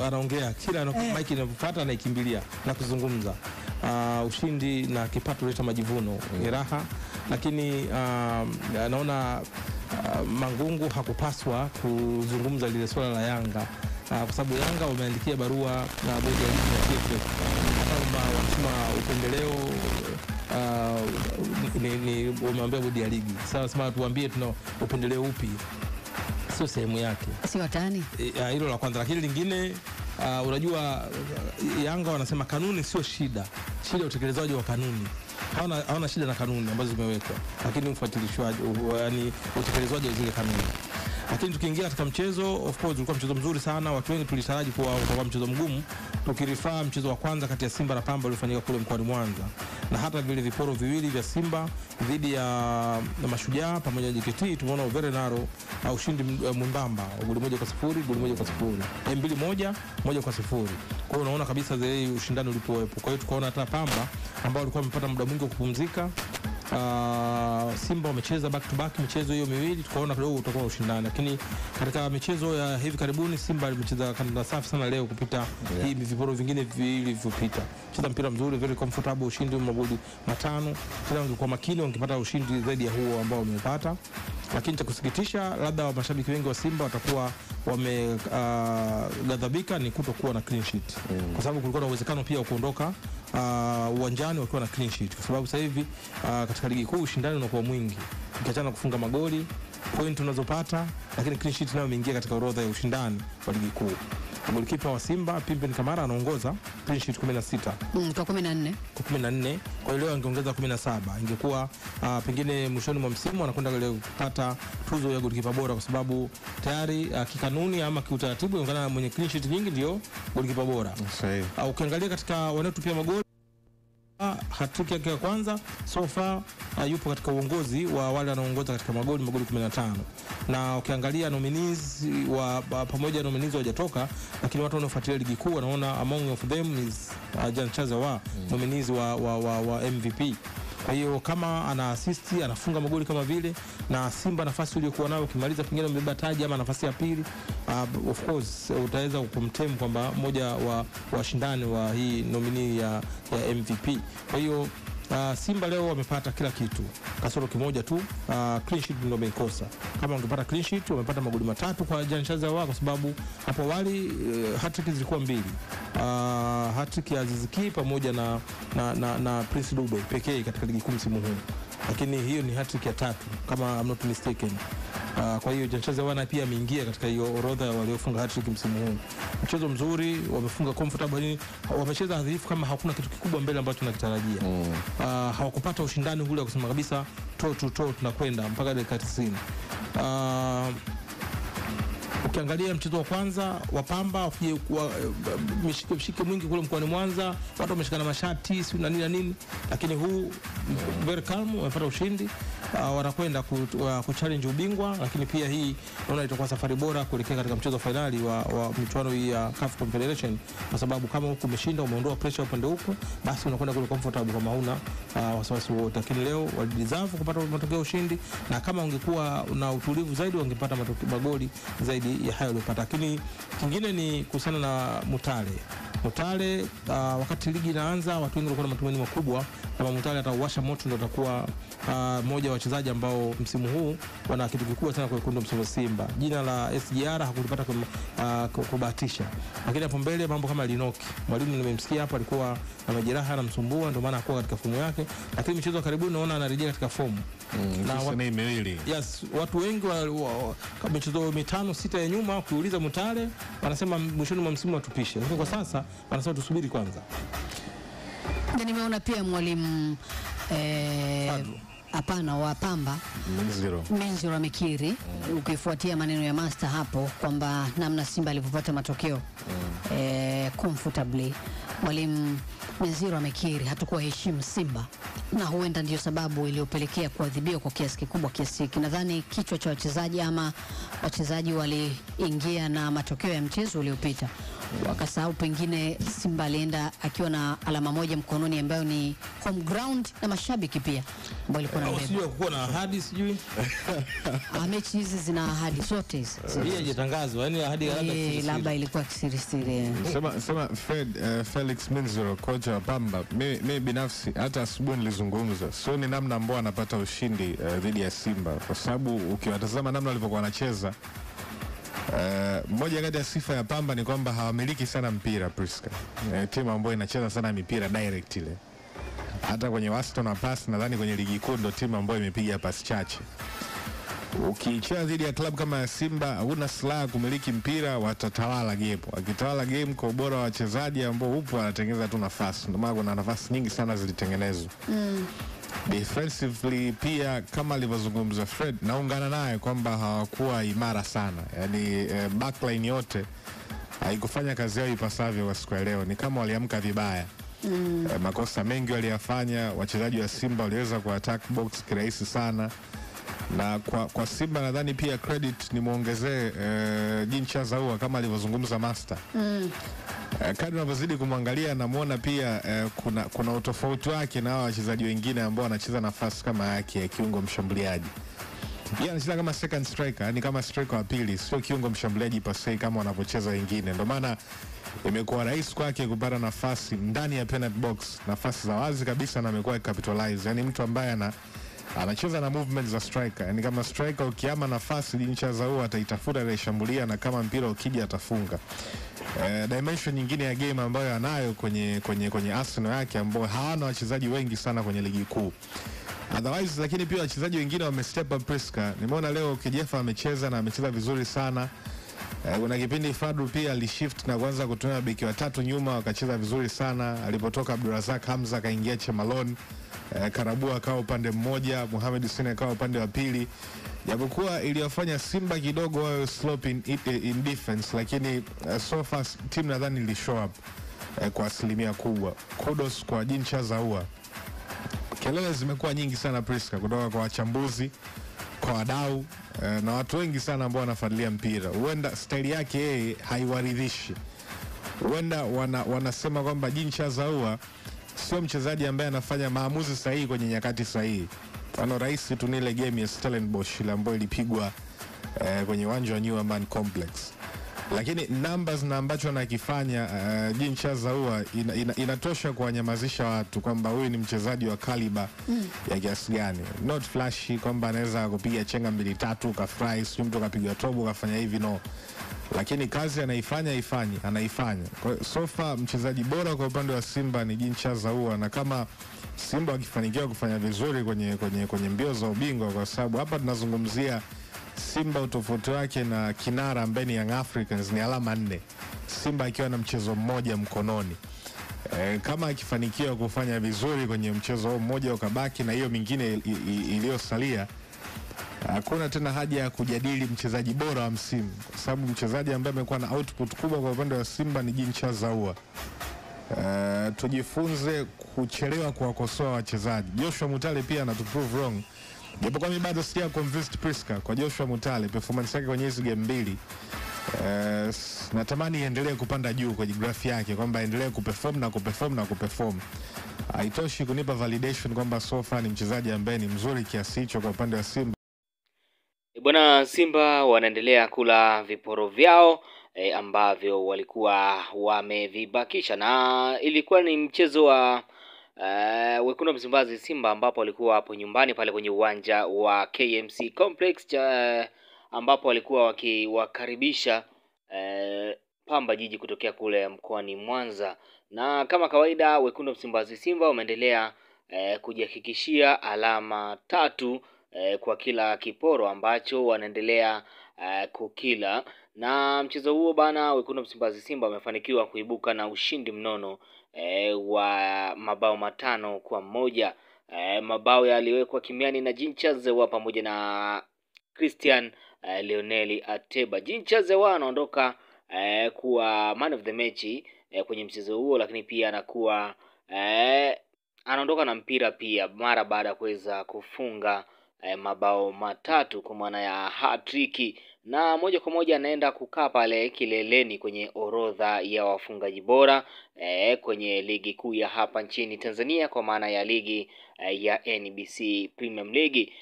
anaongea kila mike inapofuata anaikimbilia na kuzungumza. Ushindi na kipato huleta majivuno, raha, lakini naona Mangungu hakupaswa kuzungumza lile swala la Yanga kwa sababu Yanga wameandikia barua na bodi ya ligi ya TFF hata wanasema upendeleo ni wameambia bodi ya ligi. Sasa sema tuambie tuna upendeleo upi, sio sehemu yake, si watani. Hilo la kwanza. Lakini lingine unajua Yanga wanasema kanuni sio shida, shida utekelezaji wa kanuni. Hawana shida na kanuni ambazo zimewekwa, lakini ufuatilishwaji, yani utekelezaji wa zile kanuni. Lakini tukiingia katika mchezo, of course ulikuwa mchezo mzuri sana. Watu wengi tulitaraji kuwa utakuwa mchezo mgumu, tukirifaa mchezo wa kwanza kati ya Simba na Pamba uliofanyika kule mkoani Mwanza, na hata vile viporo viwili vya Simba dhidi ya Mashujaa pamoja na JKT tumeona very narrow ushindi mwembamba, goli 1-0, goli 1-0, 2-1, 1-0. Kwa hiyo unaona kabisa zile ushindani ulipowepo. Kwa hiyo tukaona hata Pamba ambao walikuwa wamepata muda mwingi wa kupumzika, Simba wamecheza back to back michezo hiyo miwili, tukaona kidogo utakuwa ushindani. Lakini katika michezo ya hivi karibuni Simba imecheza kanda safi sana leo kupita hii viporo vingine vilivyopita. Cheza mpira mzuri, very comfortable, ushindi wa magoli 5. Tena ungekuwa makini ungepata ushindi zaidi ya huo ambao wamepata. Lakini cha kusikitisha, labda mashabiki wengi wa Simba watakuwa wameghadhabika ni kutokuwa na clean sheet, kwa sababu kulikuwa na uwezekano pia wa kuondoka uwanjani wakiwa na clean sheet, kwa sababu sasa hivi katika ligi kuu ushindani unakuwa mwingi, ukiachana kufunga magoli, point unazopata, lakini clean sheet nayo imeingia katika orodha ya ushindani wa ligi kuu. Golikipa wa Simba Pimpin Kamara anaongoza clean sheet 16 kwa 14. Kwa hiyo leo angeongeza 17, ingekuwa pengine mwishoni mwa msimu anakwenda kupata tuzo ya golikipa bora, kwa sababu tayari kikanuni ama kiutaratibu inaonekana mwenye clean sheet nyingi ndio golikipa bora. Sahihi. Ukiangalia katika wanaotupia magoli, hat-trick yake ya kwanza so far yupo katika uongozi wa wale wanaoongoza katika magoli 15. Na ukiangalia nominees pamoja na nominees hawajatoka, lakini watu wanaofuatilia ligi kuu wanaona among of them is Jean Chaza nominees wa MVP. Kwa hiyo kama ana assist, anafunga magoli kama vile, na Simba nafasi iliyokuwa nayo kimaliza pengine mbeba taji ama nafasi ya pili, of course utaweza kumtem kwamba mmoja wa washindani wa hii nominee ya MVP. Kwa hiyo Simba leo wamepata kila kitu kasoro kimoja tu, clean sheet ndio wamekosa. Kama ungepata clean sheet wamepata magoli 3 kwa Jean Chaza, kwa sababu hapo awali hat-trick zilikuwa 2, hat-trick ya Aziz Ki pamoja na Prince Dube pekee katika ligi kuu msimu huu, lakini hiyo ni hat-trick ya 3 kama I'm not mistaken. Kwa hiyo Jean Chaza pia ameingia katika hiyo orodha waliofunga hat-trick msimu huu. Mchezo mzuri, wamefunga comfortable, wamecheza hadhifu kama hakuna kitu kikubwa mbele ambacho tunakitarajia. Hawakupata ushindani ule wa kusema kabisa toe to toe tunakwenda mpaka dakika 90. Ukiangalia mchezo wa kwanza wa Pamba mshike mwingi kule mkoani Mwanza, watu wameshikana mashati si na nini, lakini huu very calm, wamepata ushindi, wanakwenda kuchallenge ubingwa. Lakini pia hii naona itakuwa safari bora kuelekea katika mchezo wa finali wa michuano hii ya CAF Confederation, kwa sababu kama huko umeshinda, umeondoa pressure upande huko, basi unakwenda kule comfortable kama huna wasiwasi wote. Lakini leo walideserve kupata matokeo ushindi, na kama ungekuwa na utulivu zaidi wangepata magoli zaidi ya hayo aliyopata. Lakini kingine ni kuhusiana na Mutale, wakati ligi inaanza watu wengi walikuwa na matumaini makubwa kama Mutale atawasha moto, ndio atakuwa mmoja wa wachezaji ambao msimu huu wana kitu kikubwa sana kwa kundi msimu Simba. Jina la SGR hakulipata kubahatisha, lakini hapo mbele mambo kama Linoki, mwalimu nimemsikia hapa alikuwa na majeraha na msumbua, ndio maana hakuwa katika fomu yake, lakini michezo ya karibuni naona anarejea katika fomu. Yes, watu wengi michezo 5-6 ya nyuma kuuliza Mutale wanasema mwishoni mwa msimu atupishe, lakini kwa sasa wanasema tusubiri kwanza. Na nimeona pia mwalimu hapana wa Pamba Menziro amekiri, ukifuatia maneno ya Master hapo kwamba namna Simba alivyopata matokeo comfortably, Mwalimu Menziro amekiri hatakuwa heshimu Simba, na huenda ndio sababu iliyopelekea kuadhibiwa kwa kiasi kikubwa kiasi hiki. Nadhani kichwa cha wachezaji ama wachezaji waliingia na matokeo ya mchezo uliopita, wakasahau pengine Simba alienda akiwa na alama moja mkononi ambayo ni home ground, na mashabiki pia ambao walikuwa na mbele. Sio kuwa na ahadi sijui. Mechi hizi zina ahadi zote hizi. Hii haijatangazwa, yani ahadi labda ilikuwa kisirisiri. Sema Felix Menziro, kocha wa Pamba, mimi binafsi hata asubuhi nilizungumza, sio ni namna ambao anapata ushindi dhidi ya Simba, kwa sababu ukiwatazama namna walivyokuwa wanacheza, moja kati ya sifa ya Pamba ni kwamba hawamiliki sana mpira Priska. Timu ambayo inacheza sana mipira direct ile. Hata kwenye wastani na pass, nadhani kwenye ligi kuu ndio timu ambayo imepiga pass chache. Ukicheza dhidi ya klabu kama ya Simba, huna silaha kumiliki mpira, watatawala game. Wakitawala game kwa ubora wa wachezaji ambao upo, wanatengeneza tu nafasi. Ndio maana kuna nafasi nyingi sana zilitengenezwa. Defensively pia, kama alivyozungumza Fred, naungana naye kwamba hawakuwa imara sana. Yaani backline yote haikufanya kazi yao ipasavyo kwa siku ya leo. Ni kama waliamka vibaya. Makosa mengi waliyafanya. Wachezaji wa Simba waliweza ku attack box kirahisi sana. Na kwa Simba nadhani pia credit ni muongezee Jean Charles Ahoua kama alivyozungumza Master. Kadri unavyozidi kumwangalia namuona pia kuna utofauti wake na wachezaji wengine ambao wanacheza nafasi kama yake ya kiungo mshambuliaji. Yeye anacheza kama second striker, yani kama striker wa pili, sio kiungo mshambuliaji pasei kama wanapocheza wengine. Ndio maana imekuwa rahisi kwake kupata nafasi ndani ya penalty box, nafasi za wazi kabisa, na amekuwa capitalize. Yani mtu ambaye anacheza na movement za striker. Yani kama striker ukiama nafasi, Jean Charles Ahoua ataitafuta ile shambulia, na kama mpira ukija atafunga. Dimension nyingine ya game ambayo anayo kwenye Arsenal yake, ambao hawana wachezaji wengi sana kwenye ligi kuu. Otherwise, lakini pia wachezaji wengine wame step up Priska. Nimeona leo Kijefa amecheza na amecheza vizuri sana. Kuna kipindi Fadlu pia alishift na kuanza kutumia beki watatu nyuma, wakacheza vizuri sana. Alipotoka Abdurazak Hamza akaingia Chemalon, Karabua akawa upande mmoja, Mohamed Hussein akawa upande wa pili. Japokuwa iliyofanya Simba kidogo wawe slope in defense, lakini so far team nadhani ili show up kwa asilimia kubwa. Kudos kwa Jean Charles Ahoua. Kelele zimekuwa nyingi sana Priska, kutoka kwa wachambuzi, kwa wadau, na watu wengi sana ambao wanafuatilia mpira. Huenda style yake yeye haiwaridhishi. Huenda wanasema kwamba Jean Charles Ahoua sio mchezaji ambaye anafanya maamuzi sahihi kwenye nyakati sahihi. Mfano rahisi tu ni ile game ya Stellenbosch ile ambayo ilipigwa kwenye uwanja wa New Aman Complex. Lakini numbers na ambacho anakifanya Jean Charles Ahoua inatosha kuwanyamazisha watu kwamba huyu ni mchezaji wa caliber ya kiasi gani. Not flashy kwamba anaweza kupiga chenga 2-3 kafry, sio mtu kapiga tobo kafanya hivi, no. Lakini kazi anaifanya. Kwa so far mchezaji bora kwa upande wa Simba ni Jean Charles Ahoua, na kama Simba wakifanikiwa kufanya vizuri kwenye mbio za ubingwa, kwa sababu hapa tunazungumzia Simba utofauti wake na kinara ambaye ni Young Africans ni alama 4. Simba akiwa na mchezo mmoja mkononi. Kama akifanikiwa kufanya vizuri kwenye mchezo mmoja ukabaki na hiyo mingine iliyosalia, hakuna tena haja ya kujadili mchezaji bora wa msimu, kwa sababu mchezaji ambaye amekuwa na output kubwa kwa upande wa Simba ni Jean Charles Ahoua. Tujifunze kuchelewa kuwakosoa wachezaji. Joshua Mutale pia anatu prove wrong. Japokuwa mimi bado sija convinced Priska kwa Joshua Mutale, performance yake kwenye hizo game mbili. Natamani iendelee kupanda juu kwenye graph yake, kwamba aendelee kuperform. Haitoshi kunipa validation kwamba so far ni mchezaji ambaye ni mzuri kiasi hicho kwa upande wa Simba. Bwana, Simba wanaendelea kula viporo vyao ambavyo walikuwa wamevibakisha, na ilikuwa ni mchezo wa Wekundu Msimbazi Simba, ambapo walikuwa hapo nyumbani pale kwenye uwanja wa KMC Complex ambapo walikuwa wakiwakaribisha Pamba Jiji kutokea kule mkoani Mwanza. Na kama kawaida Wekundu Msimbazi Simba wameendelea kujihakikishia alama 3 kwa kila kiporo ambacho wanaendelea kukila. Na mchezo huo bana, Wekundu Msimbazi Simba wamefanikiwa kuibuka na ushindi mnono wa mabao 5-1. Mabao yaliwekwa kimiani na Jean Charles Ahoua pamoja na Christian Lionel Ateba. Jean Charles Ahoua anaondoka kuwa man of the match kwenye mchezo huo, lakini pia anakuwa anaondoka na mpira pia mara baada ya kuweza kufunga mabao matatu kwa maana ya hat-trick, na moja kwa moja anaenda kukaa pale kileleni kwenye orodha ya wafungaji bora kwenye ligi kuu ya hapa nchini Tanzania kwa maana ya ligi ya NBC Premium League.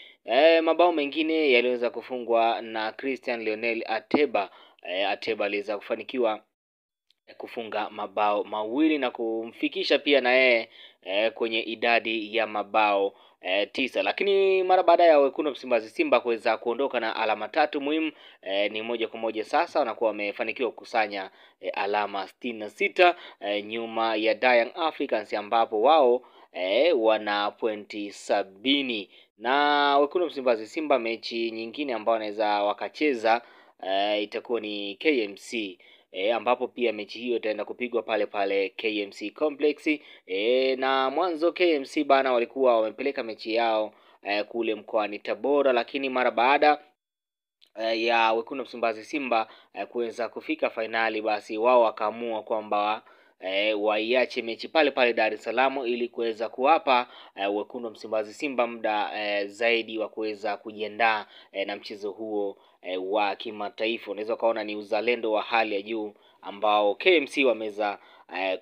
Mabao mengine yaliweza kufungwa na Christian Lionel Ateba. Ateba aliweza kufanikiwa kufunga mabao mawili na kumfikisha pia na yeye kwenye idadi ya mabao 9, lakini mara baada ya wekundu Msimbazi Simba kuweza kuondoka na alama tatu muhimu, ni moja kwa moja sasa wanakuwa wamefanikiwa kukusanya alama 66 nyuma ya Young Africans ambapo wao wana pointi 70, na wekundu Msimbazi Simba mechi nyingine ambao wanaweza wakacheza itakuwa ni KMC ambapo pia mechi hiyo itaenda kupigwa pale pale KMC Complex. Na mwanzo KMC bana walikuwa wamepeleka mechi yao kule mkoani Tabora, lakini mara baada ya wekundu Msimbazi Simba kuweza kufika fainali, basi wao wakaamua kwamba waiache mechi pale pale Dar es Salaam ili kuweza kuwapa wekundu Msimbazi Simba muda zaidi wa kuweza kujiandaa na mchezo huo wa kimataifa. Unaweza kaona ni uzalendo wa hali ya juu ambao KMC wameweza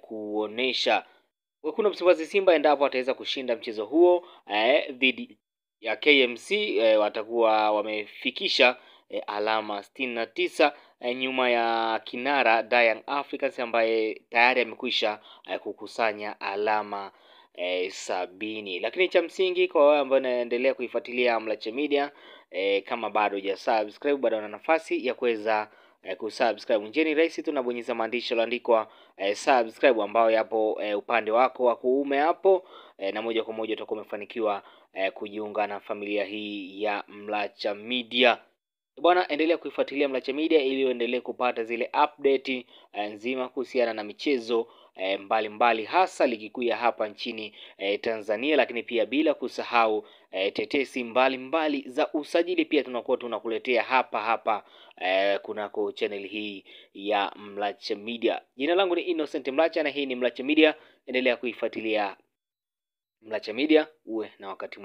kuonesha. Wekundu Msimbazi Simba endapo wataweza kushinda mchezo huo dhidi ya KMC watakuwa wamefikisha alama 69 nyuma ya kinara Young Africans ambaye tayari amekwisha kukusanya alama 70. Lakini cha msingi kwa wale ambao wanaendelea kuifuatilia Mlacha Media, kama bado hujasubscribe, bado una nafasi ya kuweza kusubscribe. Njia ni rahisi tu, unabonyeza maandishi yaliyoandikwa subscribe ambayo yapo upande wako wa kuume hapo, na moja kwa moja utakuwa umefanikiwa kujiunga na familia hii ya Mlacha Media. Bwana, endelea kuifuatilia Mlacha Media ili uendelee kupata zile update nzima kuhusiana na michezo mbalimbali hasa ligi kuu ya hapa nchini Tanzania, lakini pia bila kusahau tetesi mbalimbali za usajili pia tunakuwa tunakuletea hapa kunako channel hii ya Mlacha Media. Jina langu ni Innocent Mlacha na hii ni Mlacha Media. Endelea kuifuatilia Mlacha Media, uwe na wakati